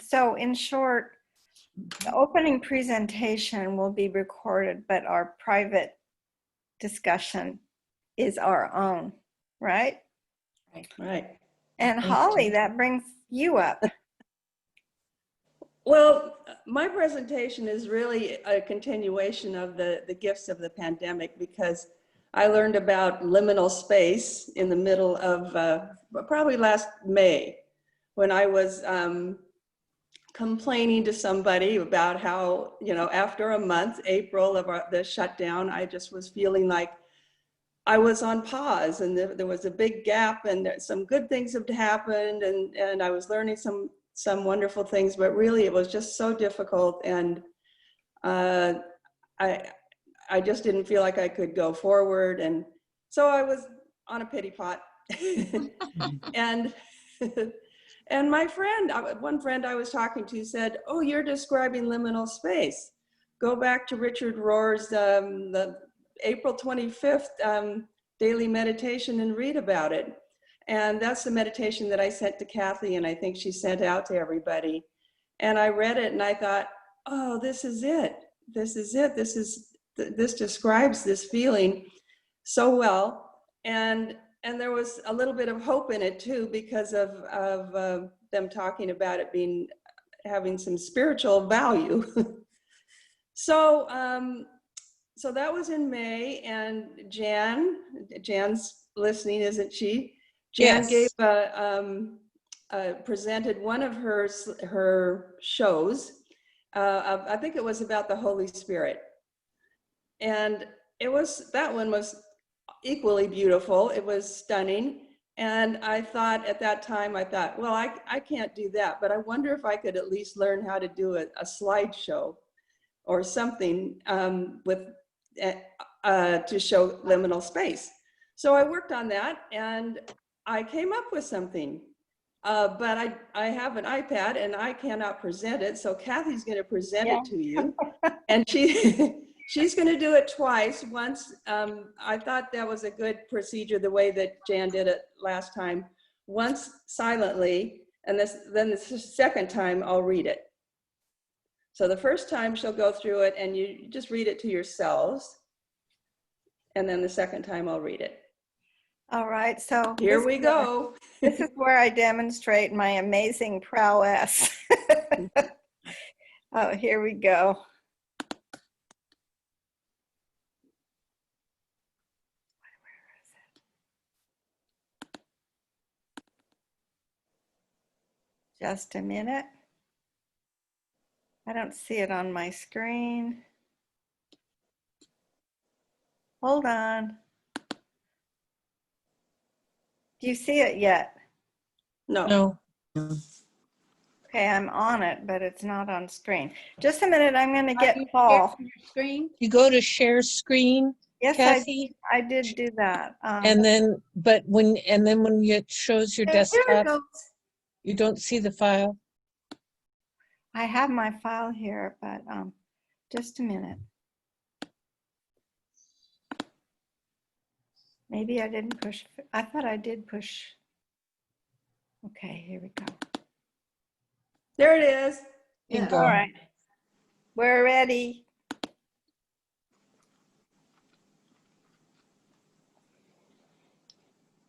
So in short, the opening presentation will be recorded, but our private discussion is our own, right? Right. And Holly, that brings you up. Well, my presentation is really a continuation of the gifts of the pandemic, because I learned about liminal space in the middle of probably last May, when I was complaining to somebody about how, after a month, April of the shutdown, I just was feeling like I was on pause, and there was a big gap, and some good things have happened, and I was learning some wonderful things, but really it was just so difficult, and I just didn't feel like I could go forward, and so I was on a pity pot. and and my friend, one friend I was talking to said, "Oh, you're describing liminal space. Go back to Richard Rohr's the April 25th daily meditation and read about it." And that's the meditation that I sent to Kathy, and I think she sent out to everybody. And I read it and I thought, oh, this is it. This is it. This describes this feeling so well. And there was a little bit of hope in it too, because of them talking about it having some spiritual value. So that was in May, and Jan's listening, isn't she? Jan Yes. presented one of her shows. I think it was about the Holy Spirit, and that one was equally beautiful. It was stunning, and I thought at that time, well, I can't do that, but I wonder if I could at least learn how to do a slideshow or something to show liminal space. So I worked on that, and I came up with something, but I have an iPad and I cannot present it. So Kathy's going to present it to you, and she's going to do it twice. Once, I thought that was a good procedure, the way that Jan did it last time. Once silently, and then the second time I'll read it. So the first time she'll go through it and you just read it to yourselves. And then the second time I'll read it. All right, so here we go. This is where I demonstrate my amazing prowess. Oh, here we go. Just a minute. I don't see it on my screen. Hold on. Do you see it yet? No. Okay, I'm on it, but it's not on screen. Just a minute, I'm going to get Paul. Your screen? You go to share screen, yes, Kathy. I did do that. And then when it shows your desktop, you don't see the file. I have my file here, but just a minute. Maybe I didn't push. I thought I did push. Okay, here we go. There it is. Yeah. All right. We're ready.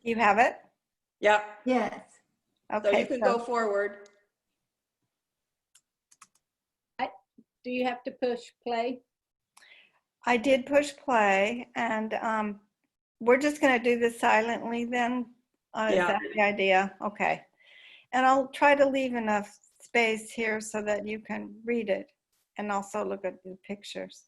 You have it? Yeah. Yes. Okay. So you can go forward. Do you have to push play? I did push play, and we're just going to do this silently then. Is that the idea? Okay. And I'll try to leave enough space here so that you can read it and also look at the pictures.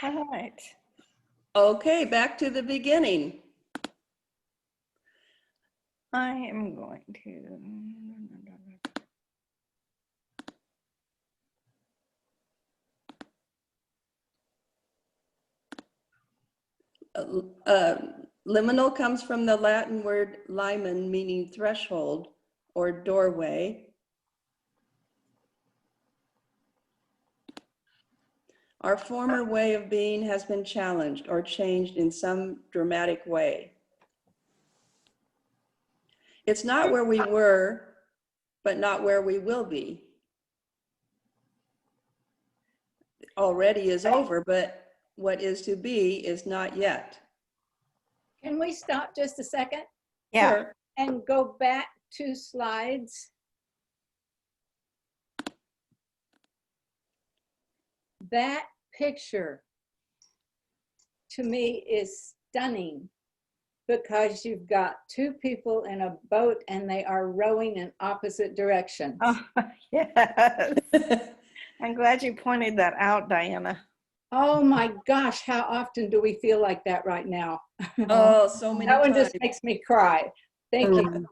All right. Okay, back to the beginning. I am going to. Liminal comes from the Latin word limen, meaning threshold or doorway. Our former way of being has been challenged or changed in some dramatic way. It's not where we were, but not where we will be. Already is over, but what is to be is not yet. Can we stop just a second Yeah. Sure. and go back 2 slides? That picture to me is stunning because you've got 2 people in a boat and they are rowing in opposite directions. Oh, yes. I'm glad you pointed that out, Diana. Oh my gosh, how often do we feel like that right now? Oh, so many That one times. just makes me cry. Thank you.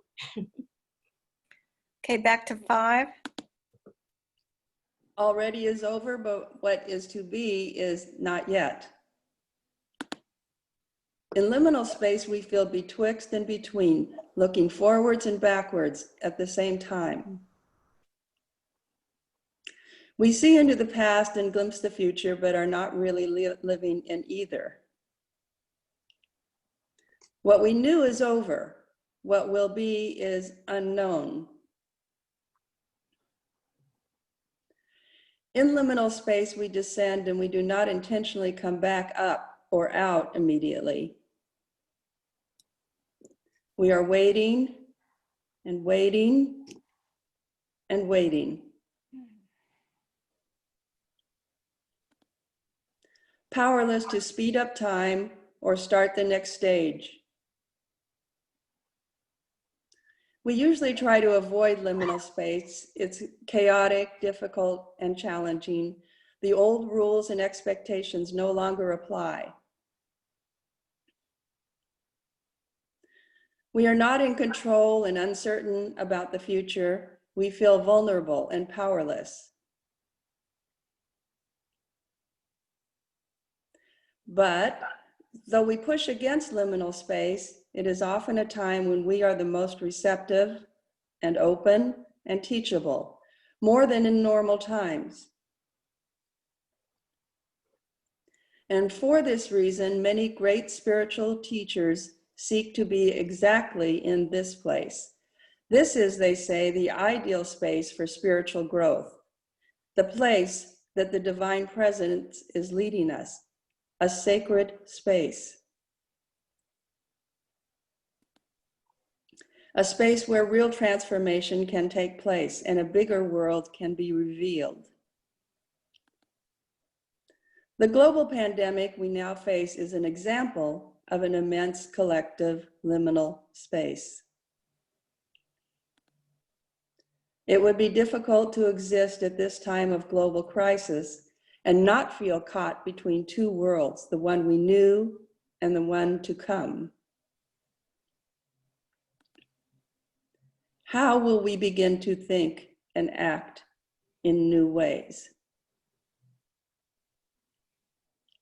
Okay, back to 5. Already is over, but what is to be is not yet. In liminal space, we feel betwixt and between, looking forwards and backwards at the same time. We see into the past and glimpse the future, but are not really living in either. What we knew is over. What will be is unknown. In liminal space, we descend and we do not intentionally come back up or out immediately. We are waiting and waiting and waiting. Powerless to speed up time or start the next stage. We usually try to avoid liminal space. It's chaotic, difficult, and challenging. The old rules and expectations no longer apply. We are not in control and uncertain about the future. We feel vulnerable and powerless. But though we push against liminal space, it is often a time when we are the most receptive and open and teachable, more than in normal times. And for this reason, many great spiritual teachers seek to be exactly in this place. This is, they say, the ideal space for spiritual growth, the place that the divine presence is leading us, a sacred space. A space where real transformation can take place and a bigger world can be revealed. The global pandemic we now face is an example of an immense collective liminal space. It would be difficult to exist at this time of global crisis and not feel caught between 2 worlds, the one we knew and the one to come. How will we begin to think and act in new ways?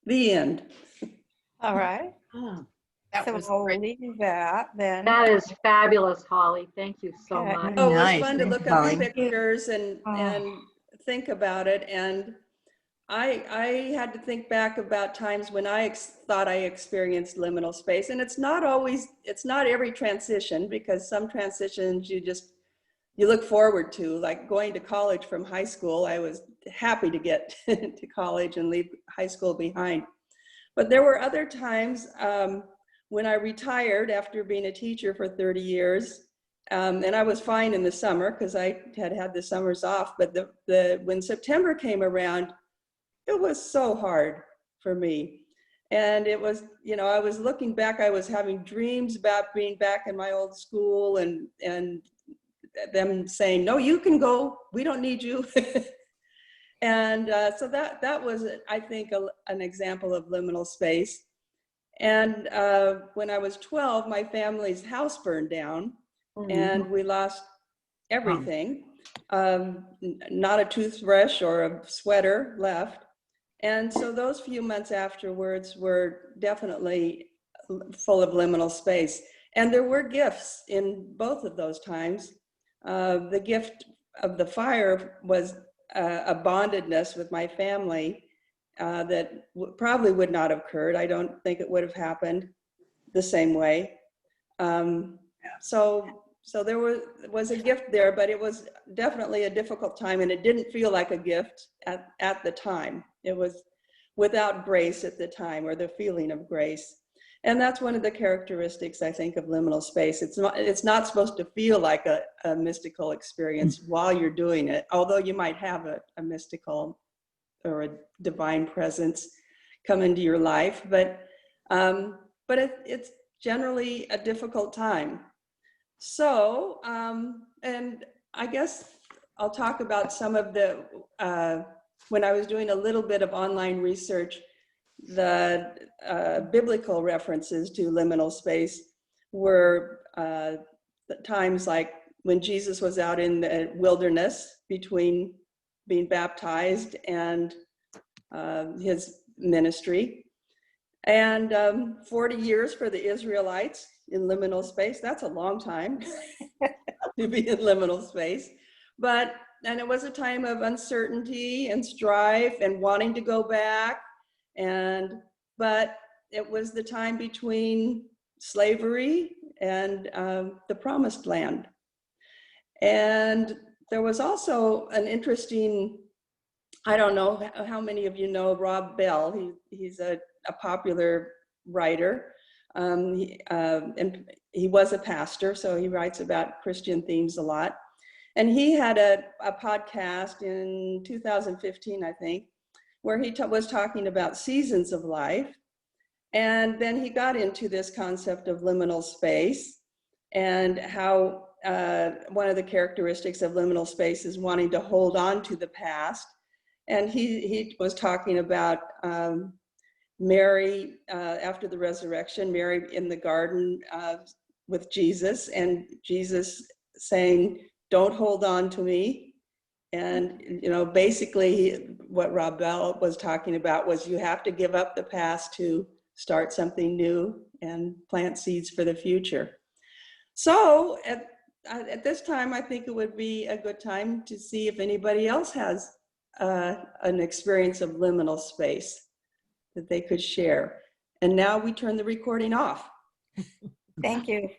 The end. All right. Oh, So we'll leave that then. That is fabulous, Holly. Thank you so Okay. much. Oh, it was Nice. fun to Thank look you, up Holly. pictures and Oh. think about it. And I had to think back about times when I thought I experienced liminal space. And it's not every transition, because some transitions you look forward to, like going to college from high school. I was happy to get to college and leave high school behind. But there were other times when I retired after being a teacher for 30 years, and I was fine in the summer because I had the summers off, but when September came around, it was so hard for me. And it was, I was looking back, I was having dreams about being back in my old school and them saying, no, you can go, we don't need you. And so that was, I think, an example of liminal space. And when I was 12, my family's house burned down, and we lost everything. Not a toothbrush or a sweater left. And so those few months afterwards were definitely full of liminal space. And there were gifts in both of those times. The gift of the fire was a bondedness with my family that probably would not have occurred. I don't think it would have happened the same way. So there was a gift there, but it was definitely a difficult time, and it didn't feel like a gift at the time. It was without grace at the time, or the feeling of grace. And that's one of the characteristics, I think, of liminal space. It's not supposed to feel like a mystical experience while you're doing it, although you might have a mystical or a divine presence come into your life, but it's generally a difficult time. So, and I guess I'll talk about some of the, when I was doing a little bit of online research, the biblical references to liminal space were times like when Jesus was out in the wilderness between being baptized and his ministry, and 40 years for the Israelites in liminal space. That's a long time to be in liminal space. And it was a time of uncertainty and strife and wanting to go back. But it was the time between slavery and the promised land. And there was also an interesting, I don't know how many of you know Rob Bell. He's a popular writer. And he was a pastor, so he writes about Christian themes a lot. And he had a podcast in 2015, I think, where he was talking about seasons of life. And then he got into this concept of liminal space and how one of the characteristics of liminal space is wanting to hold on to the past. And he was talking about Mary after the resurrection, Mary in the garden with Jesus, and Jesus saying, "Don't hold on to me." And, basically what Rob Bell was talking about was you have to give up the past to start something new and plant seeds for the future. So at this time, I think it would be a good time to see if anybody else has an experience of liminal space that they could share. And now we turn the recording off. Thank you.